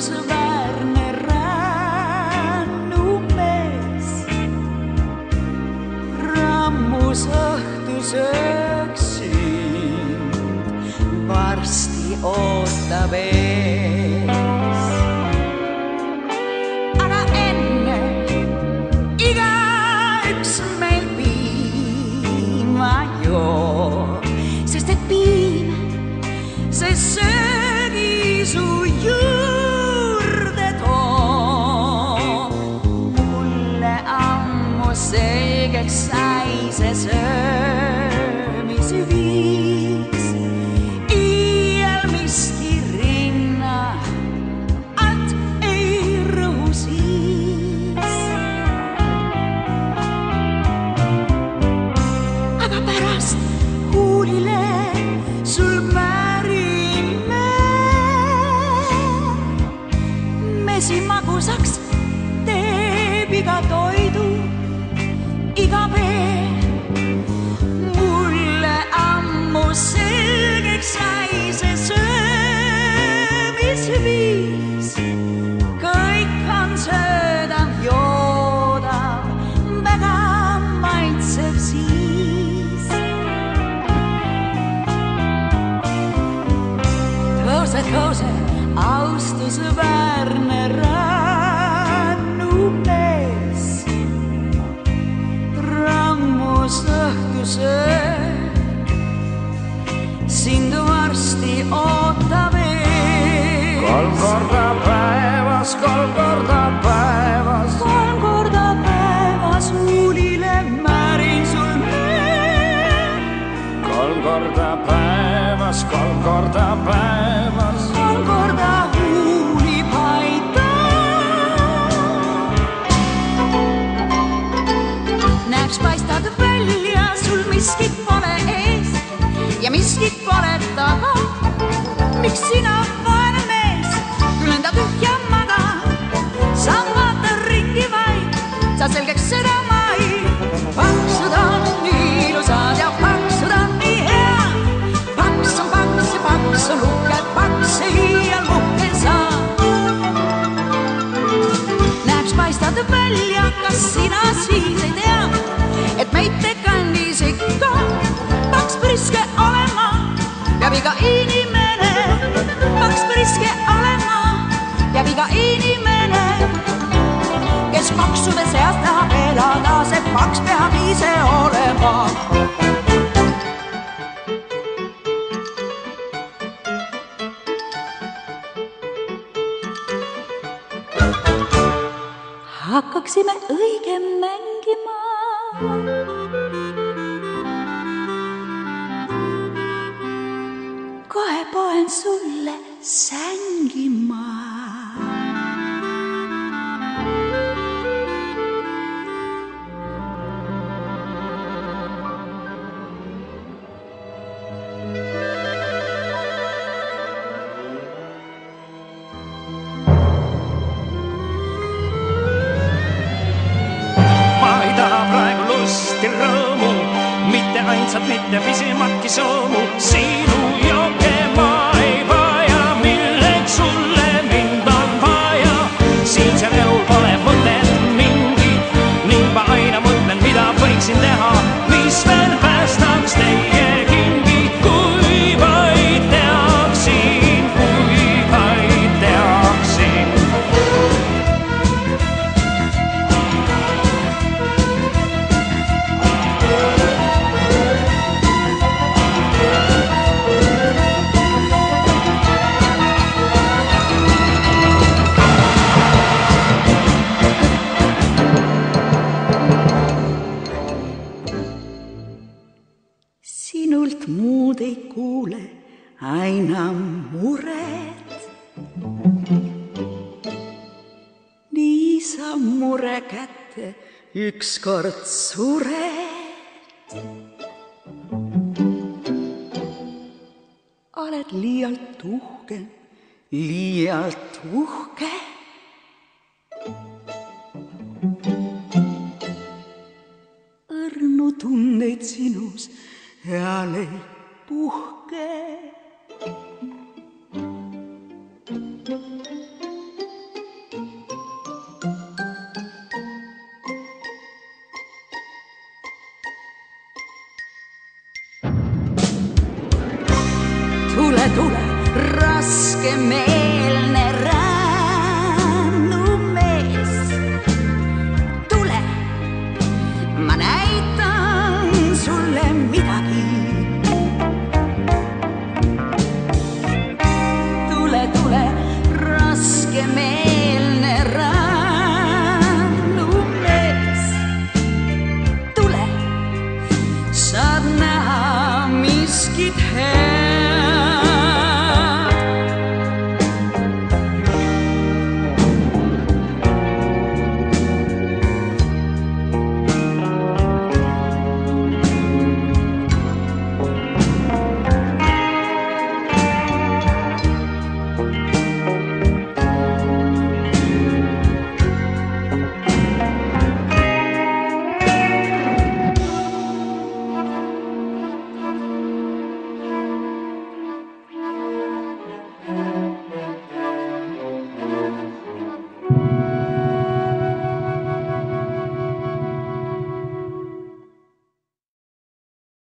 austusväärne rännumees. Rammus õhtusööks sind, varsti ootab ees. Aga enne igaüks meil piima joob, sest et piim, see söögi su juurde toob. Mulle ammu selgeks sai see söömisviis, iial miski rinna alt ei rõhu siis. Aga pärast huulile sul märime mesi magusaks teeb iga toidu, iga vee. Mulle ammu selgeks sai see söömisviis, kõik on söödav, joodav, väga maitsev siis. Tõuse, austusväärne rännumees. Rammus õhtusöök, sind varsti ootab ees. Kolm korda päevas, kolm korda päevas, kolm korda päevas huulile määrin sul meelt. kolm korda päevas, kolm korda päevas, kolm korda huuli paitab. Näeks paistad välja, sul miskit pole ees ja miskit pole taga. Miks sina vaene mees küll enda tühja maga? Sa vaata ringi vaid, sa selgeks seda mai. Paksud on nii ilusad ja paksud on nii head. Paks on paks ja paks on uhke, paks ei iial muhke saa. Näeks paistad välja, kas sina siis ei tea, et meid tekandis ikka paks priske olema peab iga inimene. Paks priske olema peab iga inimene, kes paksude seas tahab elada, see paks peab ise olema. Hakkaksime õige mängima. Kohe poen sulle sängima. Rõõmu, mitte ainsat, mitte pisimatki soomu. Sinu joke ma ei vaja, milleks sulle mind on vaja. Siinsel elul pole mõtet mingi ning ma aina mõtlen, mida võiksin teha, mis veel päästaks teie kingi. Kui vaid teaksin, kui vaid teaksin. Sinult muud ei kuule aina mured. Nii sa mure kätte ükskord sured. Oled liialt uhke, liialt uhke. Õrnu tundeid sinus eal ei puhke. tule raskemeelne